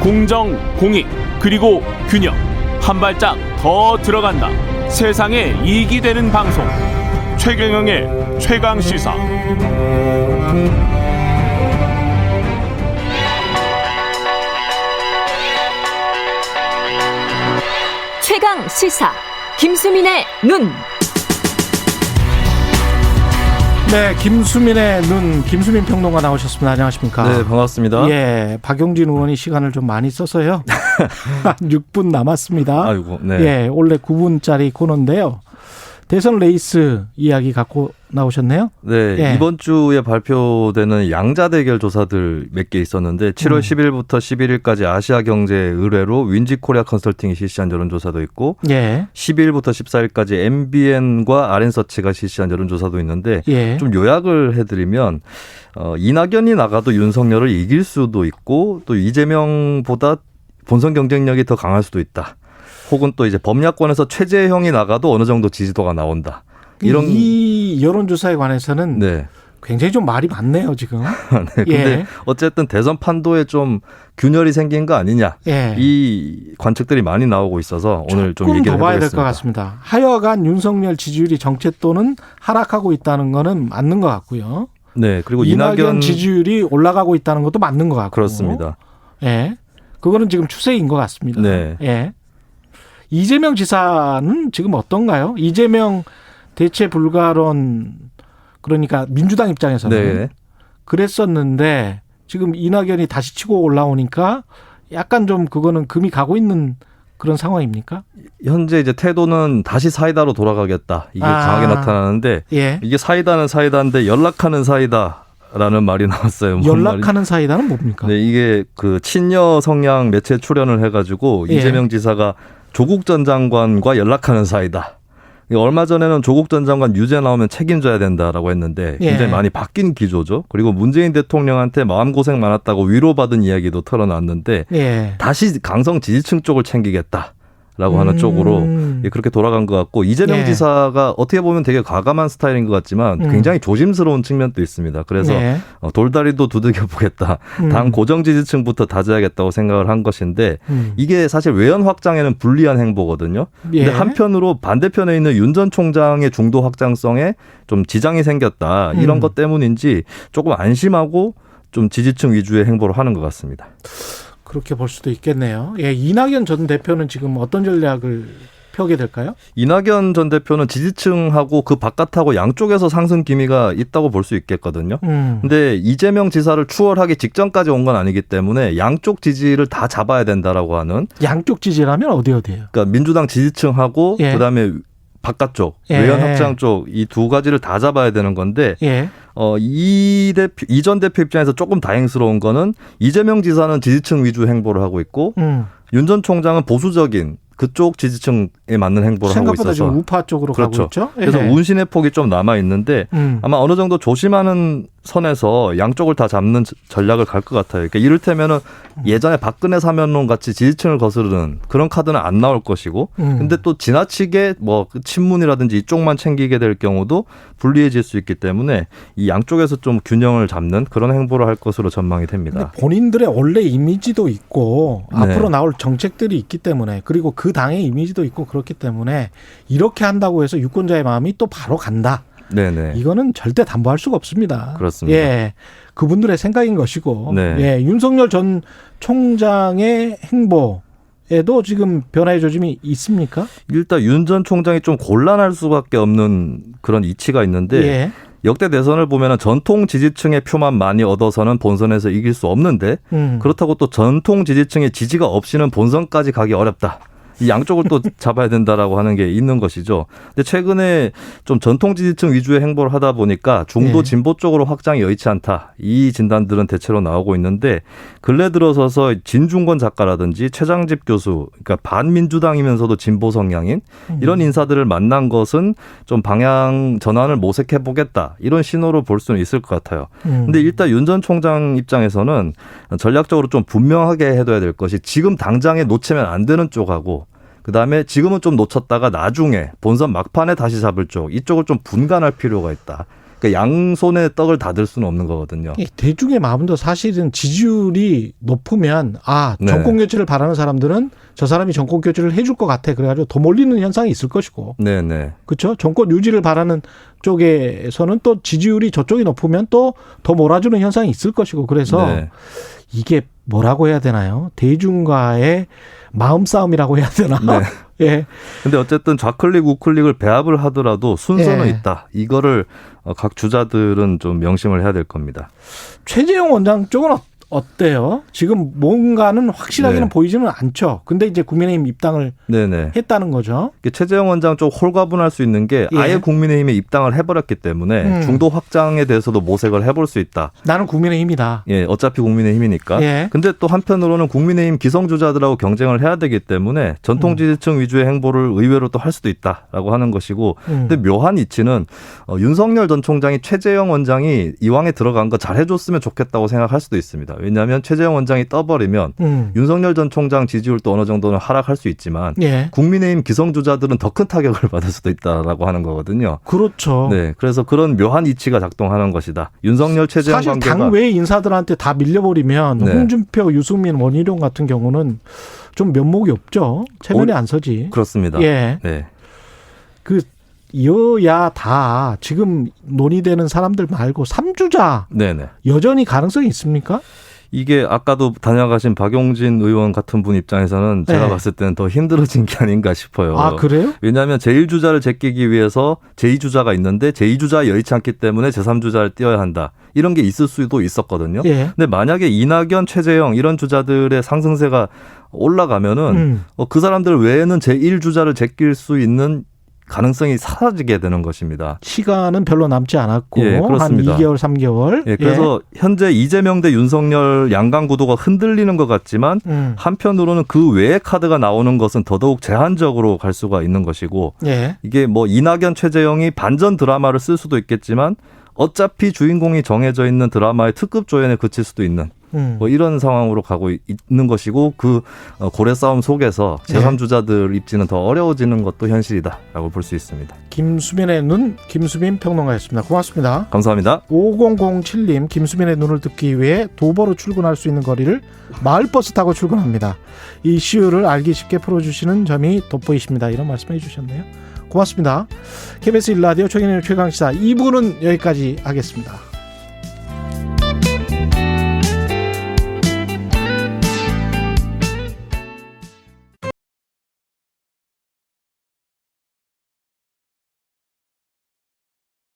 공정, 공익, 그리고 균형. 한 발짝 더 들어간다. 세상에 이익이 되는 방송. 최경영의 최강시사. 최강시사 김수민의 눈. 네, 김수민의 눈, 김수민 평론가 나오셨습니다. 안녕하십니까? 네, 반갑습니다. 예, 박용진 의원이 시간을 좀 많이 써서요. 한 6분 남았습니다. 아이고, 네. 예, 원래 9분짜리 코너인데요. 대선 레이스 이야기 갖고 나오셨네요. 네, 예. 이번 주에 발표되는 양자 대결 조사들 몇 개 있었는데 7월 10일부터 11일까지 아시아경제의뢰로 윈지코리아 컨설팅이 실시한 여론조사도 있고 예. 12일부터 14일까지 MBN과 RN서치가 실시한 여론조사도 있는데 예. 좀 요약을 해드리면 이낙연이 나가도 윤석열을 이길 수도 있고 또 이재명보다 본선 경쟁력이 더 강할 수도 있다. 혹은 또 이제 범야권에서 최재형이 나가도 어느 정도 지지도가 나온다. 이 여론조사에 관해서는 네. 굉장히 좀 말이 많네요, 지금. 네, 근데 예. 어쨌든 대선 판도에 좀 균열이 생긴 거 아니냐. 예. 이 관측들이 많이 나오고 있어서 오늘 좀 조금 얘기를 더 봐야 될 해보겠습니다. 것 같습니다. 하여간 윤석열 지지율이 정체또는 하락하고 있다는 거는 맞는 것 같고요. 네, 그리고 이낙연 지지율이 올라가고 있다는 것도 맞는 것 같고. 그렇습니다. 예. 그거는 지금 추세인 것 같습니다. 네. 예. 이재명 지사는 지금 어떤가요? 이재명 대체 불가론, 그러니까 민주당 입장에서는 네. 그랬었는데 지금 이낙연이 다시 치고 올라오니까 약간 좀 그거는 금이 가고 있는 그런 상황입니까? 현재 이제 태도는 다시 사이다로 돌아가겠다. 이게 강하게 나타나는데 예. 이게 사이다는 사이다인데 연락하는 사이다라는 말이 나왔어요. 연락하는 사이다는 뭡니까? 네, 이게 그 친여 성향 매체 출연을 해가지고 예. 이재명 지사가 조국 전 장관과 연락하는 사이다. 얼마 전에는 조국 전 장관 유죄 나오면 책임져야 된다라고 했는데 굉장히 예. 많이 바뀐 기조죠. 그리고 문재인 대통령한테 마음고생 많았다고 위로받은 이야기도 털어놨는데 예. 다시 강성 지지층 쪽을 챙기겠다. 라고 하는 쪽으로 그렇게 돌아간 것 같고 이재명 예. 지사가 어떻게 보면 되게 과감한 스타일인 것 같지만 굉장히 조심스러운 측면도 있습니다. 그래서 예. 돌다리도 두들겨 보겠다. 당 고정 지지층부터 다져야겠다고 생각을 한 것인데 이게 사실 외연 확장에는 불리한 행보거든요. 예. 근데 한편으로 반대편에 있는 윤 전 총장의 중도 확장성에 좀 지장이 생겼다. 이런 것 때문인지 조금 안심하고 좀 지지층 위주의 행보를 하는 것 같습니다. 그렇게 볼 수도 있겠네요. 예, 이낙연 전 대표는 지금 어떤 전략을 펴게 될까요? 이낙연 전 대표는 지지층하고 그 바깥하고 양쪽에서 상승 기미가 있다고 볼 수 있겠거든요. 근데 이재명 지사를 추월하기 직전까지 온 건 아니기 때문에 양쪽 지지를 다 잡아야 된다라고 하는. 양쪽 지지라면 어디예요? 그러니까 민주당 지지층하고 예. 그다음에 바깥쪽, 예. 외연 확장 쪽 이 두 가지를 다 잡아야 되는 건데 예. 이 전 대표 입장에서 조금 다행스러운 거는 이재명 지사는 지지층 위주 행보를 하고 있고 윤 전 총장은 보수적인 그쪽 지지층에 맞는 행보를 하고 있어서 생각보다 지금 우파 쪽으로 그렇죠. 가고 있죠. 그래서 예. 운신의 폭이 좀 남아 있는데 아마 어느 정도 조심하는 선에서 양쪽을 다 잡는 전략을 갈 것 같아요. 그러니까 이를테면은 예전에 박근혜 사면론 같이 지지층을 거스르는 그런 카드는 안 나올 것이고, 근데 또 지나치게 뭐 친문이라든지 이쪽만 챙기게 될 경우도 불리해질 수 있기 때문에 이 양쪽에서 좀 균형을 잡는 그런 행보를 할 것으로 전망이 됩니다. 본인들의 원래 이미지도 있고 네. 앞으로 나올 정책들이 있기 때문에 그리고 그 당의 이미지도 있고 그렇기 때문에 이렇게 한다고 해서 유권자의 마음이 또 바로 간다. 네네. 이거는 절대 담보할 수가 없습니다. 그렇습니다. 예, 그분들의 생각인 것이고, 네. 예, 윤석열 전 총장의 행보에도 지금 변화의 조짐이 있습니까? 일단 윤 전 총장이 좀 곤란할 수밖에 없는 그런 이치가 있는데 예. 역대 대선을 보면은 전통 지지층의 표만 많이 얻어서는 본선에서 이길 수 없는데 그렇다고 또 전통 지지층의 지지가 없이는 본선까지 가기 어렵다. 이 양쪽을 또 잡아야 된다라고 하는 게 있는 것이죠. 근데 최근에 좀 전통 지지층 위주의 행보를 하다 보니까 중도 진보 쪽으로 확장이 여의치 않다. 이 진단들은 대체로 나오고 있는데 근래 들어서서 진중권 작가라든지 최장집 교수, 그러니까 반민주당이면서도 진보 성향인 이런 인사들을 만난 것은 좀 방향 전환을 모색해 보겠다. 이런 신호로 볼 수는 있을 것 같아요. 근데 일단 윤 전 총장 입장에서는 전략적으로 좀 분명하게 해둬야 될 것이 지금 당장에 놓치면 안 되는 쪽하고 그다음에 지금은 좀 놓쳤다가 나중에 본선 막판에 다시 잡을 쪽 이쪽을 좀 분간할 필요가 있다. 그러니까 양손에 떡을 다 들 수는 없는 거거든요. 이 대중의 마음도 사실은 지지율이 높으면 네. 정권 교체를 바라는 사람들은 저 사람이 정권 교체를 해줄 것 같아. 그래가지고 더 몰리는 현상이 있을 것이고. 네네. 그렇죠. 정권 유지를 바라는 쪽에서는 또 지지율이 저쪽이 높으면 또 더 몰아주는 현상이 있을 것이고. 그래서 네. 이게 뭐라고 해야 되나요? 대중과의 마음싸움이라고 해야 되나? 네. 예. 근데 어쨌든 좌클릭, 우클릭을 배합을 하더라도 순서는 예. 있다. 이거를 각 주자들은 좀 명심을 해야 될 겁니다. 최재형 원장 쪽은 어때요? 지금 뭔가는 확실하게는 네. 보이지는 않죠. 근데 이제 국민의힘 입당을 네네. 했다는 거죠. 최재형 원장 쪽 홀가분할 수 있는 게 예. 아예 국민의힘에 입당을 해버렸기 때문에 중도 확장에 대해서도 모색을 해볼 수 있다. 나는 국민의힘이다. 예, 어차피 국민의힘이니까. 예. 근데 또 한편으로는 국민의힘 기성주자들하고 경쟁을 해야 되기 때문에 전통 지지층 위주의 행보를 의외로 또 할 수도 있다라고 하는 것이고. 근데 묘한 이치는 윤석열 전 총장이 최재형 원장이 이왕에 들어간 거 잘해줬으면 좋겠다고 생각할 수도 있습니다. 왜냐하면 최재형 원장이 떠버리면 윤석열 전 총장 지지율도 어느 정도는 하락할 수 있지만 예. 국민의힘 기성주자들은 더 큰 타격을 받을 수도 있다라고 하는 거거든요. 그렇죠. 네, 그래서 그런 묘한 이치가 작동하는 것이다. 윤석열 최재형 사실 관계가 당외 인사들한테 다 밀려버리면 네. 홍준표, 유승민, 원희룡 같은 경우는 좀 면목이 없죠. 체면이 안 서지. 그렇습니다. 예. 네. 그 여야 다 지금 논의되는 사람들 말고 3주자 네네. 여전히 가능성이 있습니까? 이게 아까도 다녀가신 박용진 의원 같은 분 입장에서는 제가 네. 봤을 때는 더 힘들어진 게 아닌가 싶어요. 아, 그래요? 왜냐하면 제1주자를 제끼기 위해서 제2주자가 있는데 제2주자 여의치 않기 때문에 제3주자를 띄워야 한다. 이런 게 있을 수도 있었거든요. 예. 근데 만약에 이낙연, 최재형 이런 주자들의 상승세가 올라가면은 그 사람들 외에는 제1주자를 제낄 수 있는 가능성이 사라지게 되는 것입니다. 시간은 별로 남지 않았고 예, 한 그렇습니다. 2개월, 3개월. 예, 그래서 현재 이재명 대 윤석열 양강 구도가 흔들리는 것 같지만 한편으로는 그 외의 카드가 나오는 것은 더더욱 제한적으로 갈 수가 있는 것이고 예. 이게 뭐 이낙연, 최재형이 반전 드라마를 쓸 수도 있겠지만 어차피 주인공이 정해져 있는 드라마의 특급 조연에 그칠 수도 있는 뭐 이런 상황으로 가고 있는 것이고 그 고래 싸움 속에서 제3주자들 입지는 더 어려워지는 것도 현실이다라고 볼 수 있습니다. 김수민의 눈, 김수민 평론가였습니다. 고맙습니다. 감사합니다. 5007님, 김수민의 눈을 듣기 위해 도보로 출근할 수 있는 거리를 마을버스 타고 출근합니다. 이 이슈를 알기 쉽게 풀어주시는 점이 돋보이십니다. 이런 말씀해 주셨네요. 고맙습니다. KBS 1라디오 최경영의 최강시사 2부는 여기까지 하겠습니다.